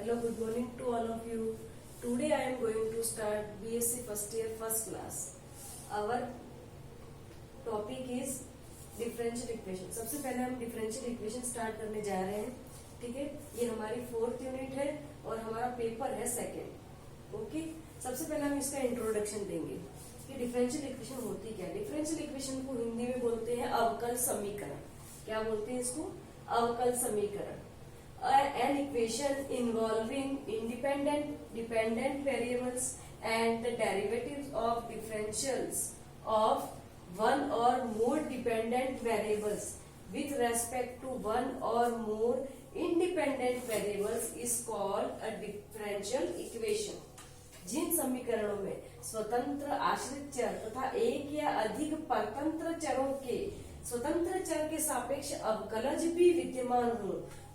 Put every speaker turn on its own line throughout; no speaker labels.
Hello, good morning to all of you. Today I am going to start BSc first year first class. Our topic is differential equation. सबसे पहले हम differential equation start करने जा रहे हैं. ठीक है, ये हमारी 4th यूनिट है और हमारा पेपर है सेकेंड. ओके, सबसे पहले हम इसका इंट्रोडक्शन देंगे कि डिफरेंशियल इक्वेशन होती क्या है. डिफरेंशियल इक्वेशन को हिंदी में बोलते हैं अवकल समीकरण. क्या बोलते हैं इसको? अवकल समीकरण. An equation involving independent, dependent variables and the derivatives of differentials of one or more dependent variables with respect to one or more independent variables is called a differential equation. जिन समीकरणों में स्वतंत्र आश्रित चर तथा एक या अधिक परतंत्र चरों के स्वतंत्र चर के सापेक्ष अवकलज भी विद्यमान हो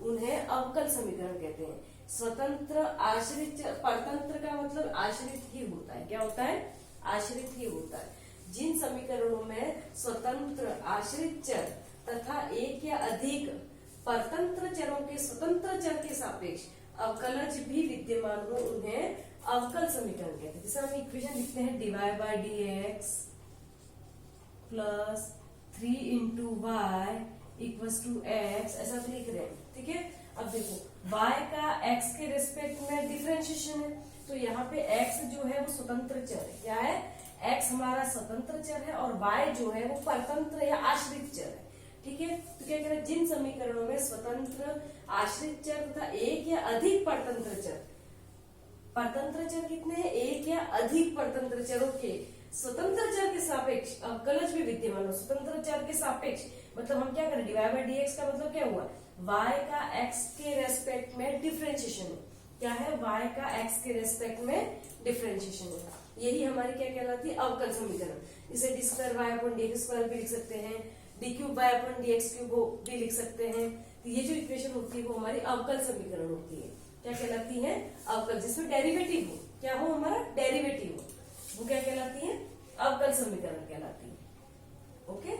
उन्हें अवकल समीकरण कहते हैं. स्वतंत्र आश्रित परतंत्र का मतलब आश्रित ही होता है. क्या होता है? आश्रित ही होता है. जिन समीकरणों में स्वतंत्र आश्रित चर तथा एक या अधिक परतंत्र चरों के स्वतंत्र चर के सापेक्ष अवकलज भी विद्यमान हो उन्हें अवकल समीकरण कहते हैं. जैसे हम इक्वेशन लिखते हैं dy/dx plus 3 into y equals to x, ऐसा तो लिख रहे हैं. ठीक है, अब देखो y का x के रेस्पेक्ट में डिफरेंशिएशन है तो यहाँ पे x जो है वो स्वतंत्र चर है. क्या है? x हमारा स्वतंत्र चर है और y जो है वो परतंत्र या आश्रित चर है. ठीक है, तो क्या कह रहे हैं? जिन समीकरणों में स्वतंत्र आश्रित चर तथा एक या अधिक परतंत्र चर कितने हैं? एक या अधिक परतंत्र चरों के स्वतंत्र चर के सापेक्ष अवकलज भी विद्यमान हो. स्वतंत्र चर के सापेक्ष मतलब हम क्या करें? dy/dx का मतलब क्या हुआ? y का x के रेस्पेक्ट में डिफरेंशिएशन है. क्या है? y का x के रेस्पेक्ट में डिफरेंशिएशन है. यही हमारी क्या कहलाती है? अवकल समीकरण. इसे d2y/dx² भी लिख सकते हैं, d3y/dx³ भी लिख सकते हैं. तो ये जो इक्वेशन होती है वो हमारी अवकल समीकरण होती है. क्या कहलाती है? अवकल. जिसमें डेरिवेटिव हो. क्या हो? हमारा डेरिवेटिव हो. वो क्या कहलाती है? अवकल समीकरण कहलाती है. ओके,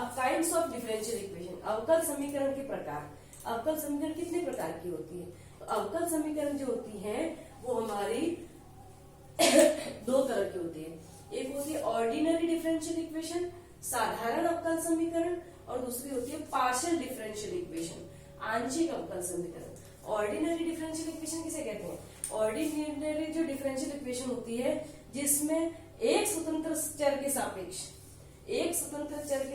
अब काइंड्स ऑफ डिफरेंशियल इक्वेशन. अवकल समीकरण के प्रकार. अवकल समीकरण कितने प्रकार की होती है? तो अवकल समीकरण जो होती है वो हमारी दो तरह की होती है. एक होती है ऑर्डिनरी डिफरेंशियल इक्वेशन, साधारण अवकल समीकरण, और दूसरी होती है पार्शियल डिफरेंशियल इक्वेशन, आंशिक अवकल समीकरण. ऑर्डिनरी डिफरेंशियल इक्वेशन किसे कहते हैं? ऑर्डिनरी जो डिफरेंशियल इक्वेशन होती है जिसमें एक स्वतंत्र चर के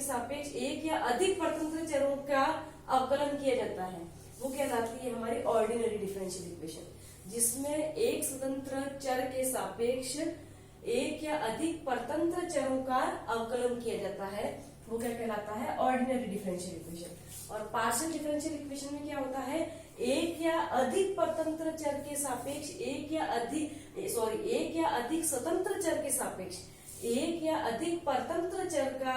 सापेक्ष एक या अधिक परतंत्र चरों का अवकलन किया जाता है, वो कहलाती है हमारी ऑर्डिनरी डिफरेंशियल इक्वेशन. जिसमें एक स्वतंत्र चर के सापेक्ष एक या अधिक परतंत्र चरों का अवकलन किया जाता है, वो क्या कहलाता है? Ordinary differential equation. और पार्शियल डिफरेंशियल इक्वेशन में क्या होता है? एक या अधिक परतंत्र चर के सापेक्ष एक या अधिक स्वतंत्र चर के सापेक्ष एक या अधिक परतंत्र चर का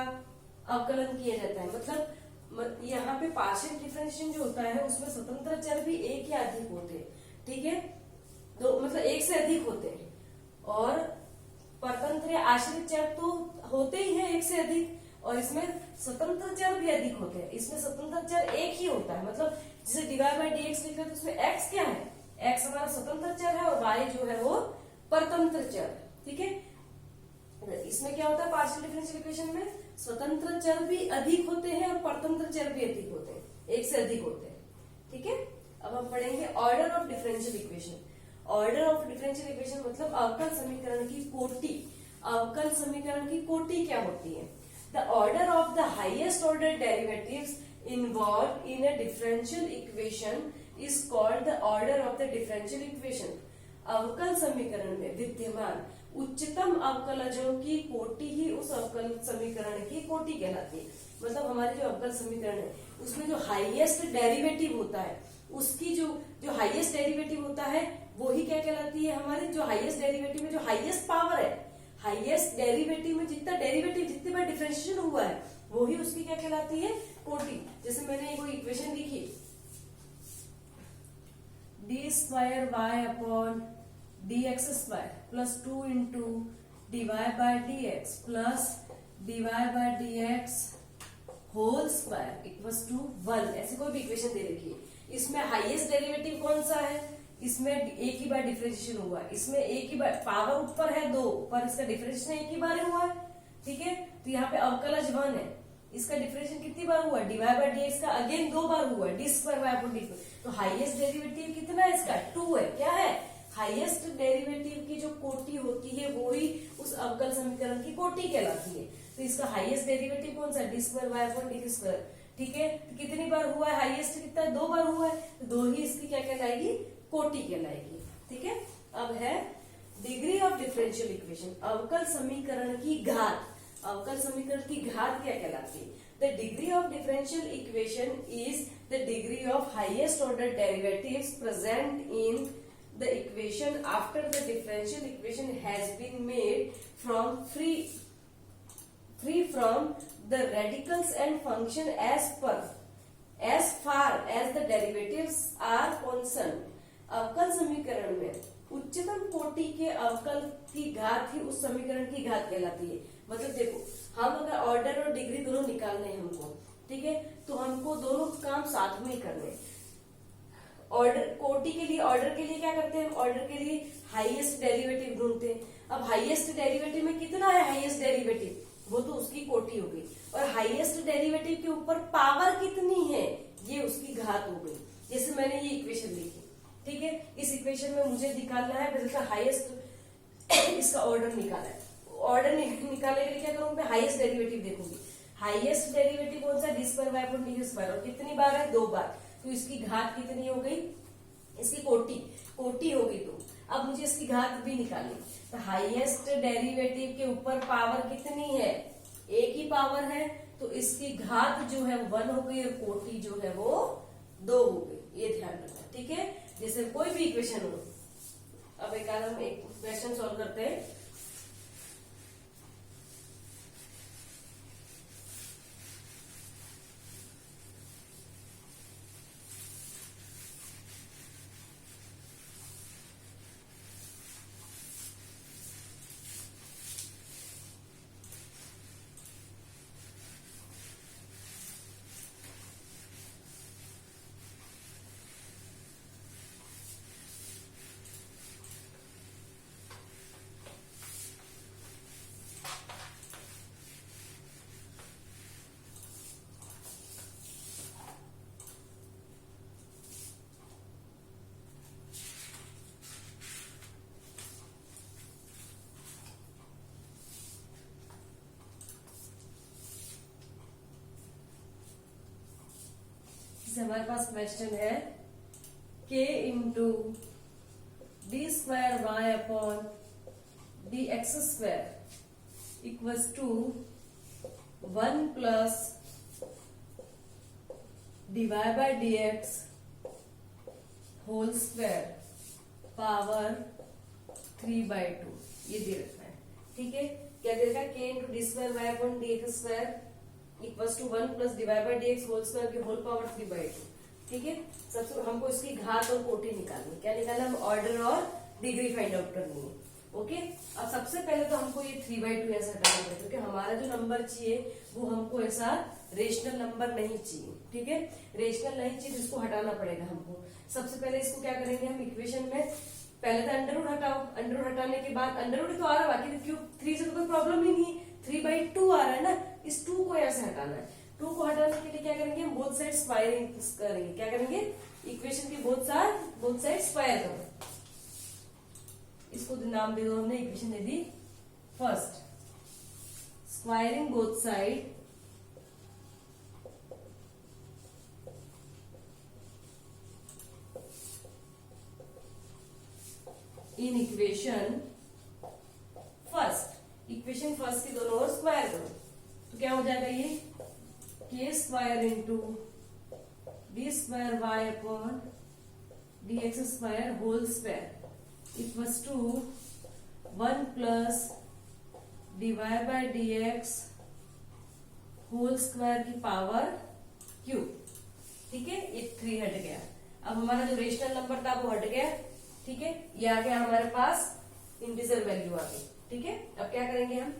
अवकलन किया जाता है. मतलब यहाँ पे पार्शियल डिफरेंशिएशन जो होता है उसमें स्वतंत्र चर भी एक या अधिक होते हैं. ठीक है, तो मतलब एक से अधिक होते हैं और परतंत्र या आश्रित चर तो होते ही है एक से अधिक, और इसमें स्वतंत्र चर भी अधिक होते हैं. इसमें स्वतंत्र चर एक ही होता है. मतलब जैसे dy/dx लिख रहे तो उसमें x क्या है? x हमारा स्वतंत्र चर है और y जो है वो परतंत्र चर है. ठीक है, इसमें क्या होता है? पार्शियल डिफरेंशियल इक्वेशन में स्वतंत्र चर भी अधिक होते हैं और परतंत्र चर भी अधिक होते हैं, एक से अधिक होते हैं. ठीक है, अब हम पढ़ेंगे order of differential equation. Order of differential equation मतलब अवकल समीकरण की कोटि. अवकल समीकरण की कोटि क्या होती है? The order of the highest order derivatives involved in a differential equation is called the order of the differential equation. अवकल समीकरण में विद्यमान उच्चतम अवकलजों की कोटि ही उस अवकल समीकरण की कोटि कहलाती है. मतलब हमारे जो अवकल समीकरण है उसमें जो हाईएस्ट डेरिवेटिव होता है उसकी जो हाईएस्ट डेरिवेटिव होता है वो ही क्या कहलाती है? हमारे जो हाईएस्ट डेरिवेटिव में जो हाईएस्ट पावर है, हाईएस्ट डेरिवेटिव में जितने बार डिफरेंशिएशन हुआ है वो ही उसकी क्या कहलाती है? कोटि. जैसे मैंने एक इक्वेशन लिखी d2y/dx² plus 2 into dy/dx plus dy/dx whole square equals to 1. ऐसे कोई भी इक्वेशन दे रखी है. इसमें हाईएस्ट डेरिवेटिव कौन सा है? इसमें एक ही बार डिफरेंशिएशन हुआ है, इसमें एक ही बार, पावर ऊपर है 2 पर इसका डिफरेंशिएशन एक ही बार हुआ है, ठीक है। तो यहाँ पे अवकलज 1 है, इसका डिफरेंशिएशन कितनी बार हुआ है, dy बाय dx का अगेन 2 बार हुआ है, D square by upon D. तो हाईएस्ट डेरिवेटिव कितना है इसका, 2 है। क्या है, हाईएस्ट डेरिवेटिव की जो कोटि होती है वो ही उस अवकल समीकरण की कोटि कहलाती है। तो इसका हाईएस्ट डेरिवेटिव कौन सा, D square by upon D square, ठीक है। तो कितनी बार हुआ है, हाईएस्ट कितना है, 2 बार हुआ है, तो 2 ही इसकी क्या कहलाएगी, कोटि कहलाएगी, ठीक है। अब है डिग्री ऑफ डिफरेंशियल इक्वेशन, अवकल समीकरण की घात। अवकल समीकरण की घात क्या कहलाती है, the degree of differential equation is the degree of highest order derivatives present in the equation after the differential equation has been made from free from the radicals and function as far as the derivatives are constant। अवकल समीकरण में उच्चतम कोटि के अवकल की घात ही उस समीकरण की घात कहलाती है। मतलब देखो, हम अगर ऑर्डर और डिग्री दोनों निकालने हैं हमको, ठीक है, तो हमको दोनों काम साथ में ही करने हैं। ऑर्डर कोटि के लिए, ऑर्डर के लिए क्या करते हैं हम, ऑर्डर के लिए हाईएस्ट डेरिवेटिव ढूंढते हैं। अब हाईएस्ट डेरिवेटिव में कितना है, हाईएस्ट डेरिवेटिव वो तो उसकी कोटि हो गई, और हाईएस्ट डेरिवेटिव के ऊपर पावर कितनी है ये उसकी घात हो गई। जैसे मैंने ये इक्वेशन लिखी, ठीक है, इस इक्वेशन में मुझे निकालना है इसका हाईएस्ट, इसका ऑर्डर निकाला है। ऑर्डर निकालने के लिए क्या करूंगी, हाईएस्ट डेरिवेटिव देखूंगी। हाईएस्ट डेरिवेटिव कौन सा, D square by upon D square, और कितनी बार है, 2 बार। तो इसकी घात कितनी हो गई, इसकी कोटि हो गई। तो अब मुझे इसकी घात भी निकालनी। तो हाईएस्ट डेरिवेटिव के ऊपर पावर कितनी है, एक ही पावर है, तो इसकी घात जो है 1 हो गई और कोटि जो है वो 2 हो गई। ये ध्यान रखना, ठीक है। जैसे कोई भी इक्वेशन हो, अब एक हम एक क्वेश्चन सॉल्व करते हैं। हमारे पास क्वेश्चन है k into d square y upon d x square equals to 1 plus d y by d x whole square power 3/2। ये दे रखा है, ठीक है। क्या दे रखा है, k into d square y upon d x square equals to 1 plus d y by d x whole square की होल पावर 3/2, ठीक है। सबसे हमको इसकी घात और कोटि निकालनी। क्या निकालना, हम ऑर्डर और डिग्री फाइंड आउट करनी है, ओके। अब सबसे पहले तो हमको ये 3/2 ऐसा हटाना है, क्योंकि हमारा जो नंबर चाहिए वो हमको ऐसा रेशनल नंबर नहीं चाहिए, ठीक है। रेशनल नहीं चाहिए, इसको हटाना पड़ेगा हमको। सबसे पहले इसको क्या करेंगे हम, इक्वेशन में पहले तो अंडरवुड हटाओ, अंडरवुड हटाने के बाद अंडरवुड तो आ रहा है, बाकी क्यूब 3 से तो कोई प्रॉब्लम ही नहीं है, 3/2 आ रहा है ना, इस 2 को ऐसे हटाना है। 2 को हटाने के लिए क्या करेंगे, हम बोथ साइड स्क्वायरिंग करेंगे। क्या करेंगे, इक्वेशन की बोथ साइड स्क्वायर करो। इसको नाम दे दो हमने, equation they the first, squaring both side in equation first. Equation first की दोनों ओर स्क्वायर करो, तो क्या हो जाएगा, ये k square into d square y upon d x square whole square equals to 1 plus d y by d x whole square की power cube, ठीक है। ये 3 हट गया। अब हमारा जो रेशनल नंबर था वो हट गया, ठीक है। ये आ गया हमारे पास इंटीजर वैल्यू आ गई, ठीक है। अब क्या करेंगे हम,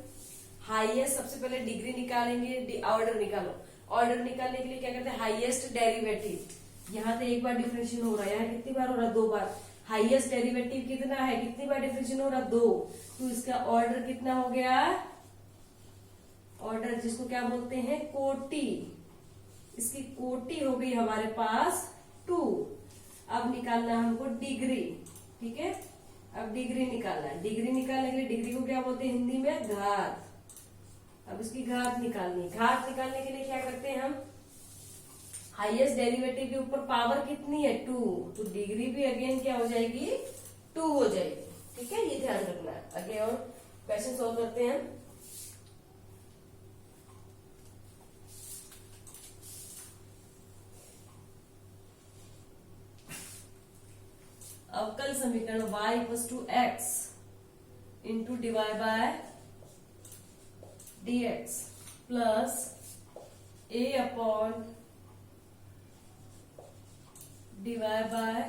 हाईएस्ट सबसे पहले डिग्री निकालेंगे, ऑर्डर निकालो। ऑर्डर निकालने के लिए क्या करते हैं, हाईएस्ट डेरिवेटिव। यहाँ तो एक बार डिफरेंशिएशन हो रहा है, यहाँ कितनी बार हो रहा है, 2 बार। हाईएस्ट डेरिवेटिव कितना है, कितनी बार डिफरेंशिएशन हो रहा, 2, तो इसका ऑर्डर कितना हो गया, ऑर्डर जिसको क्या बोलते हैं, कोटि, इसकी कोटि हो गई हमारे पास 2। अब निकालना हमको डिग्री, ठीक है, अब डिग्री निकालना है। डिग्री निकालने के लिए डिग्री को क्या बोलते हैं हिंदी में, घात। अब इसकी घात निकालनी, घात निकालने के लिए क्या करते हैं हम, हाईएस्ट डेरिवेटिव के ऊपर पावर कितनी है, 2, तो डिग्री भी अगेन क्या हो जाएगी, 2 हो जाएगी, ठीक है, ये ध्यान रखना है। आगे और क्वेश्चन सॉल्व करते हैं। अवकल समीकरण y equals to x into divide by dx plus a upon divide by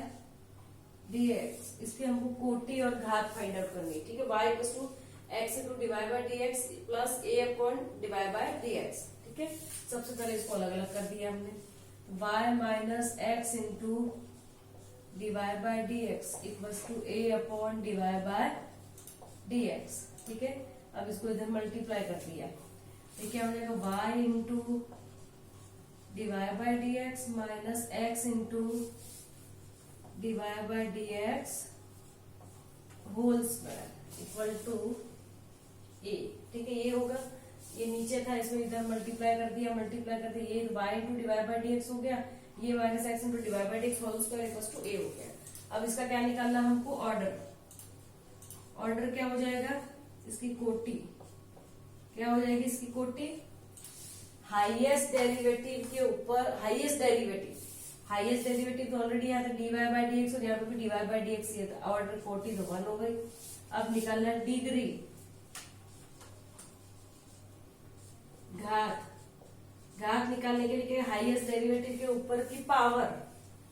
dx, इसकी हमको कोटि और घात फाइंड आउट करनी है, ठीक है। y equals to x into divide by dx plus a upon divide by dx, ठीक है। सबसे पहले इसको अलग अलग कर दिया हमने, y minus x into divide by dx equals to a upon divide by dx, ठीक है। अब इसको इधर मल्टीप्लाई कर दिया, ये क्या हो जाएगा, y into divide by dx minus x into divide by dx whole square equal to a, ठीक है। ये होगा, ये नीचे था इसमें इधर मल्टीप्लाई कर दिया, ये y into divide by dx हो गया, ये minus x into divide by dx whole square equal to a हो गया। अब इसका क्या निकालना हमको, ऑर्डर, ऑर्डर क्या हो जाएगा, इसकी कोटि क्या हो जाएगी, इसकी कोटि हाईएस्ट डेरिवेटिव के ऊपर, हाईएस्ट डेरिवेटिव तो ऑलरेडी यहाँ था डीवाई बाय डीएक्स और यहाँ पे भी डीवाई बाय डीएक्स ही था, ऑर्डर कोटि तो 1 हो गई। अब निकालना डिग्री, घात निकालने के लिए हाईएस्ट डेरिवेटिव के ऊपर की पावर,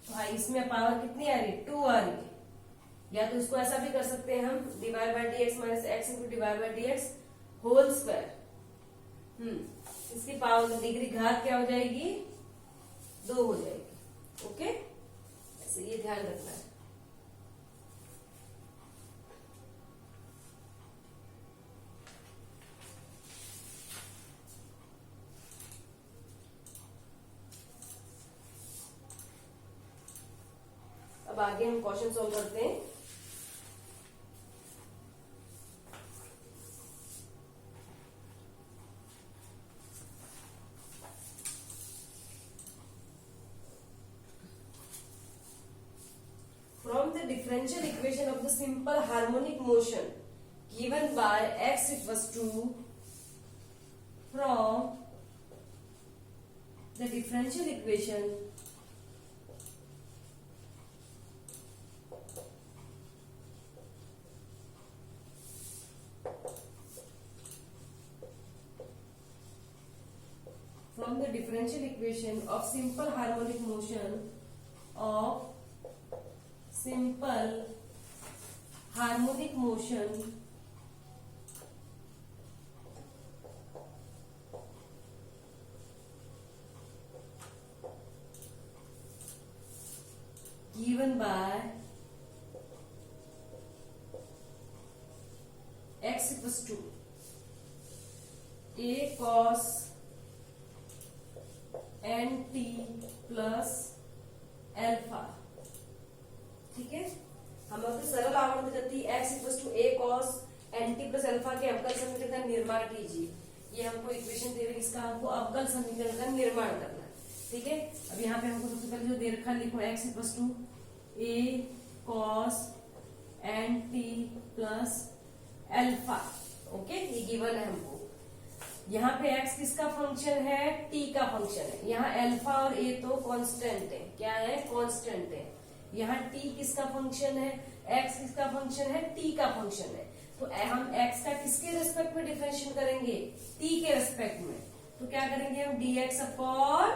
तो इसमें पावर कितनी आ रही है, 2 आ रही है, या तो इसको ऐसा भी कर सकते हैं हम, divide by dx minus x into divide by dx whole square, इसकी पावर डिग्री घात क्या हो जाएगी, 2 हो जाएगी, ओके, ऐसे ये ध्यान रखना है। अब आगे हम क्वेश्चन सॉल्व करते हैं। From the differential equation of the simple harmonic motion given by x equals to, from the differential equation of simple harmonic motion given by x equals to a cos nt plus alpha, ठीक है। हम अपनी सरल आवर्त गति x equal to a cos nt plus alpha के अवकल समीकरण का निर्माण कीजिए। ये हमको इक्वेशन दे रही है, इसका हमको अवकल समीकरण का निर्माण करना है, ठीक है। अब यहाँ पे हमको सबसे पहले जो दे रखा लिखो, x equal to a cos nt plus alpha, okay, ये गिवन है हमको। यहाँ पे x किसका फंक्शन है, t का फंक्शन है। यहाँ अल्फा और a तो कांस्टेंट है, क्या है, कांस्टेंट है। यहाँ t किसका फंक्शन है, x किसका फंक्शन है, t का फंक्शन है। तो हम x का किसके रेस्पेक्ट में डिफरेंशिएट करेंगे, t के रेस्पेक्ट में। तो क्या करेंगे हम, dx अपॉन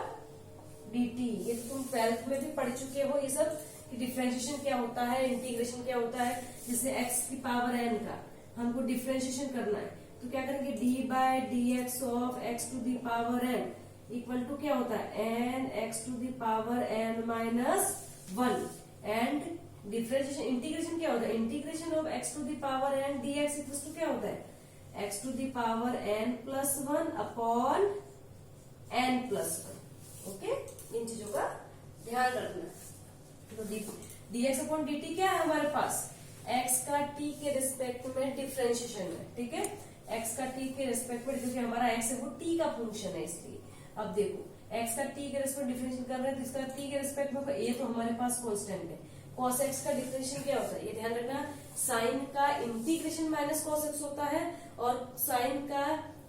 dt। ये तो तुम 12th में भी पढ़ चुके हो ये सब, कि डिफरेंशिएशन क्या होता है, इंटीग्रेशन क्या होता है। जैसे x की पावर n का हमको डिफरेंशिएशन करना है, तो क्या करेंगे, d by d x of x to the power n equal to क्या होता है, n x to the power n minus 1, and differentiation integration क्या होता है, integration of x to the power n dx equals to क्या होता है, x to the power n plus 1 upon n plus 1। Okay, इन चीजों का ध्यान रखना। तो dx अपॉन dt क्या है हमारे पास, x का t के रिस्पेक्ट में डिफरेंशिएशन है, ठीक है, x का t के रिस्पेक्ट में, क्योंकि हमारा x है वो t का फंक्शन है इसलिए। अब देखो x का t के रिस्पेक्ट डिफरेंशिएशन कर रहे हैं तो इसका t के रिस्पेक्ट में ये तो हमारे पास कांस्टेंट है। cos x का डिफरेंशिएशन क्या होता है, ये ध्यान रखना, साइन का इंटीग्रेशन माइनस cos x होता है और साइन का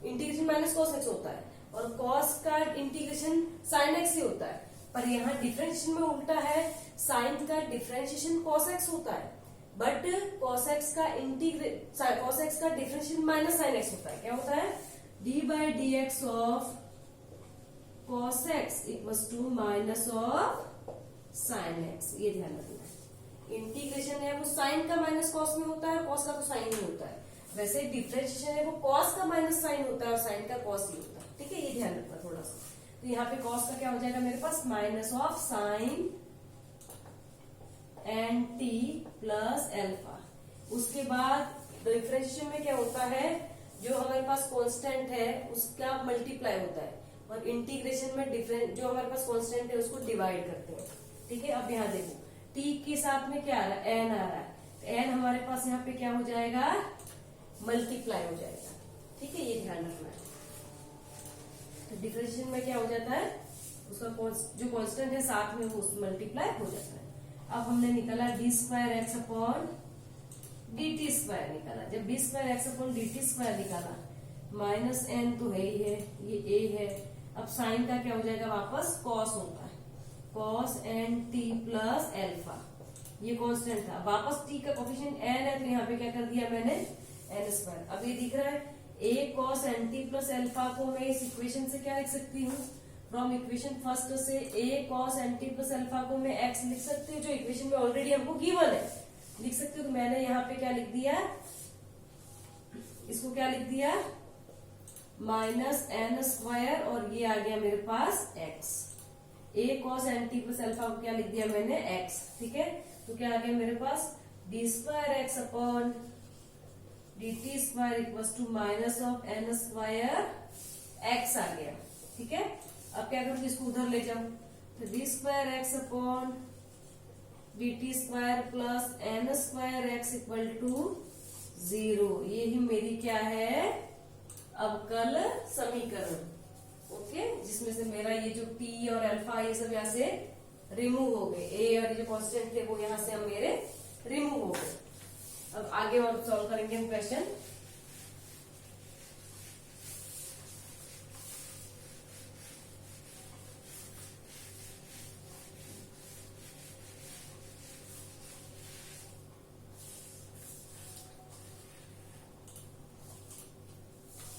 इंटीग्रेशन माइनस cos x होता है, और cos का इंटीग्रेशन साइन x ही होता है। पर यहाँ डिफरेंशिएशन में उल्टा है, साइन का डिफरेंशिएशन cos x होता है, बट cos x का डिफरेंशिएशन माइनस साइन x होता है। क्या होता है, d by d x of cos x equals to minus of sine x। ये ध्यान रखना है, इंटीग्रेशन है वो साइन का माइनस कॉस में होता है, कॉस का तो साइन ही होता है। वैसे डिफरेंशिएशन है वो कॉस का माइनस साइन होता है और साइन का कॉस ही होता है, ठीक है, ये ध्यान रखना थोड़ा सा। तो यहाँ पे कॉस का क्या हो जाएगा मेरे पास, minus of sine n t plus alpha. उसके बाद डिफरेंशिएशन में क्या होता है, जो हमारे पास कांस्टेंट है उसका मल्टीप्लाई होता है, और इंटीग्रेशन में डिफरेंट जो हमारे पास कांस्टेंट है उसको डिवाइड करते हैं, ठीक है। अब यहाँ देखो t के साथ में क्या आ रहा है, n आ रहा है, तो n हमारे पास यहाँ पे क्या हो जाएगा, मल्टीप्लाई हो जाएगा, ठीक है, ये ध्यान रखना है। तो डिफरेंशिएशन में क्या हो जाता है, उसका जो कांस्टेंट है साथ में वो मल्टीप्लाई हो जाता है। अब हमने निकाला D square x upon d t square निकाला। जब D square x upon d t square निकाला, माइनस एन तो है ही है, ये ए है। अब साइन का क्या हो जाएगा, वापस कॉस होता है, cos n t plus alpha, ये कांस्टेंट था, वापस टी का कोफिशिएंट एन है तो यहाँ पे क्या कर दिया मैंने, एन स्क्वायर। अब ये दिख रहा है a cos n t plus alpha को मैं इस इक्वेशन से क्या लिख सकती हूँ, फ्रॉम इक्वेशन फर्स्ट से a cos n t plus alpha को मैं एक्स लिख सकती हूँ, जो इक्वेशन में ऑलरेडी हमको गिवन है, लिख सकती हूँ। तो मैंने यहाँ पे क्या लिख दिया, इसको क्या लिख दिया, माइनस एन स्क्वायर, और ये आ गया मेरे पास x. A cos n t plus alpha को क्या लिख दिया मैंने, एक्स, ठीक है। तो क्या आ गया मेरे पास, d square x upon d t square equals to minus of n square x आ गया, ठीक है। अब क्या करूंगी, इसको उधर ले जाऊं, तो d square x upon d t square plus n square x equal to 0। ये ही मेरी क्या है, अवकल समीकरण, ओके, जिसमें से मेरा ये जो टी और अल्फा ये सब यहाँ से रिमूव हो गए, ए और ये जो कांस्टेंट थे वो यहाँ से हम मेरे रिमूव हो गए। अब आगे और सॉल्व करेंगे हम question.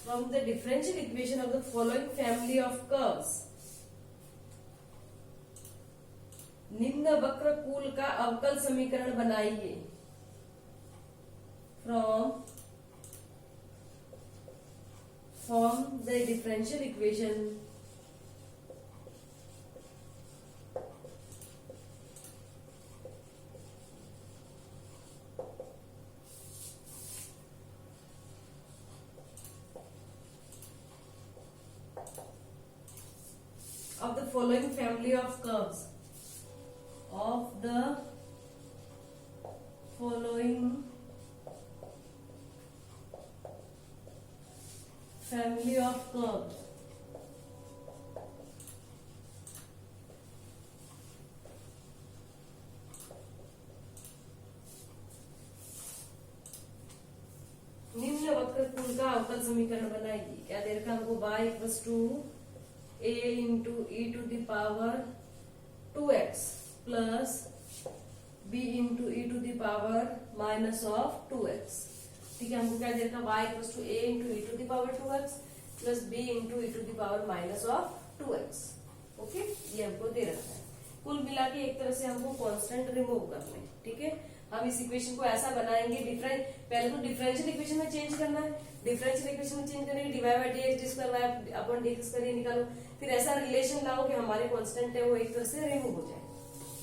From the differential equation of the following family of curves, निम्न वक्र कुल का अवकल समीकरण बनाइए। From the differential equation of the following family of curves, of the following family of curves, निम्न वक्र कुल का अवकल समीकरण बनाइए। क्या दे रखा हमको, y equals to a into e to the power 2x plus b into e to the power minus of 2x, ठीक है। हमको क्या दे रखा, y equals to a into e to the power 2x plus b into e to the power minus of 2x, okay, ये हमको दे रखा है। कुल मिला के एक तरह से हमको कांस्टेंट रिमूव करना है, ठीक है। हम इस इक्वेशन को ऐसा बनाएंगे, पहले तो डिफरेंशियल इक्वेशन में चेंज करना है, डिफरेंशियल इक्वेशन में चेंज करने के d y by d x d square y upon d x करके निकालो, फिर ऐसा रिलेशन लाओ कि हमारे कांस्टेंट है वो एक तरह से रिमूव हो जाए,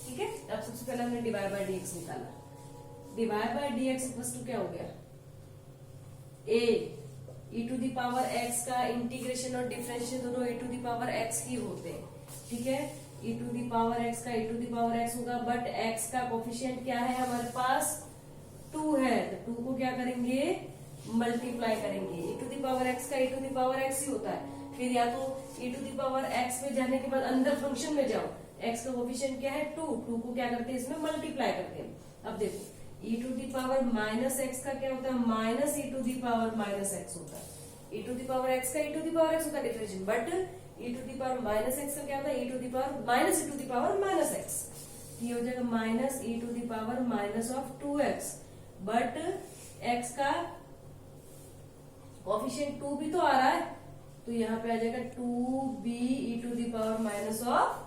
ठीक ठीक है। अब सबसे पहले हमने डिवाइड बाय डीएक्स निकाला। Divide by dx equals to क्या हो गया, a e to the power x का इंटीग्रेशन और डिफरेंशियल दोनों e to the power x ही होते हैं, ठीक है। e to the power x का e to the power x होगा, बट x का कोफिशिएंट क्या है हमारे पास, 2 है, तो 2 को क्या करेंगे, मल्टीप्लाई करेंगे। e to the power x का e to the power x ही होता है। फिर या तो e to the power x में जाने के बाद अंदर फंक्शन में जाओ, x का कोफिशिएंट क्या है, 2 को क्या करते हैं, इसमें मल्टीप्लाई करते हैं। अब देखो e to the power minus x का क्या होता है, minus e to the power minus x होता है। e to the power x का e to the power x होता है differential, but e to the power minus x का क्या होता है, e to the power minus e to the power minus x. ये हो जाएगा minus e to the power minus of 2x, but x का कोफिशिएंट 2 भी तो आ रहा है, तो यहाँ पे आ जाएगा 2b e to the power minus of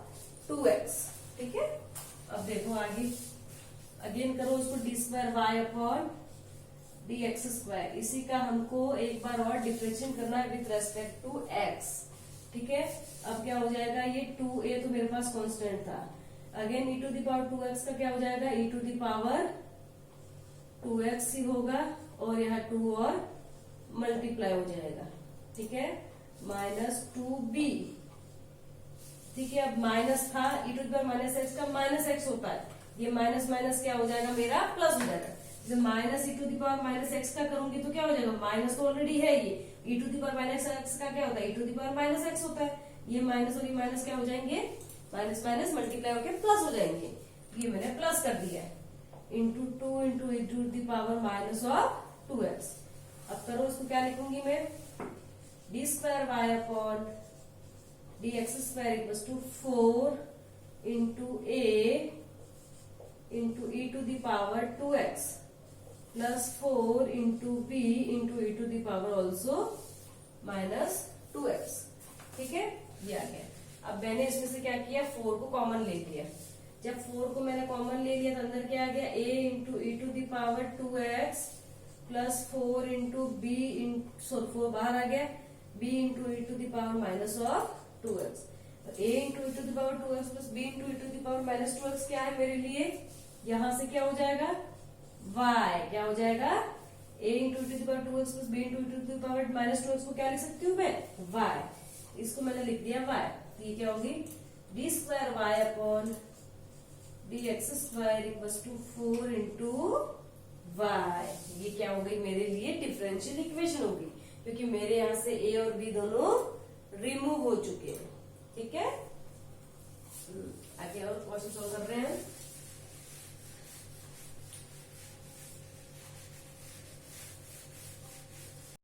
2x, ठीक है। अब देखो आगे अगेन करो उसको, d square y upon d x square, इसी का हमको एक बार और डिफरेंशिएट करना है विथ रेस्पेक्ट टू एक्स, ठीक है। अब क्या हो जाएगा, ये 2a तो मेरे पास कांस्टेंट था, again e to the power 2x का क्या हो जाएगा, e to the power 2x ही होगा, और यहाँ 2 और मल्टीप्लाई हो जाएगा, ठीक है, माइनस 2b, ठीक है। अब माइनस था, e to the power minus x का माइनस एक्स होता है, ये माइनस माइनस क्या हो जाएगा मेरा, प्लस हो जाएगा। जब minus e to the power minus x का करूंगी तो क्या हो जाएगा, माइनस तो ऑलरेडी है, ये e to the power minus x का क्या होता है, e to the power minus x होता है, ये माइनस और ये माइनस क्या हो जाएंगे, माइनस माइनस मल्टीप्लाई होकर प्लस हो जाएंगे, ये मैंने प्लस कर दिया है, into 2 into e to the power minus of 2x। अब करो इसको, क्या लिखूंगी मैं, d square y upon d x square equal to 4 into a into e to the power 2x plus 4 into b into e to the power also minus 2x, ठीक है, ये आ गया। अब मैंने इसमें से क्या किया, 4 को कॉमन ले लिया। जब 4 को मैंने कॉमन ले लिया तो अंदर क्या आ गया, a into e to the power 2x plus 4 into b, 4 बाहर आ गया, b into e to the power minus of 2x। a into e to the power 2x plus b into e to the power minus 2x क्या है मेरे लिए, यहां से क्या हो जाएगा, y क्या हो जाएगा, a into the power 2x plus b into the power minus 2x को क्या लिख सकती हूँ मैं, y, इसको मैंने लिख दिया y, तो ये क्या होगी, d square y upon d x square equal to 4 into y। ये क्या हो गई मेरे लिए, डिफरेंशियल इक्वेशन होगी, क्योंकि मेरे यहाँ से a और b दोनों रिमूव हो चुके हैं, ठीक है। आगे और क्वेश्चन सॉल्व कर रहे हैं।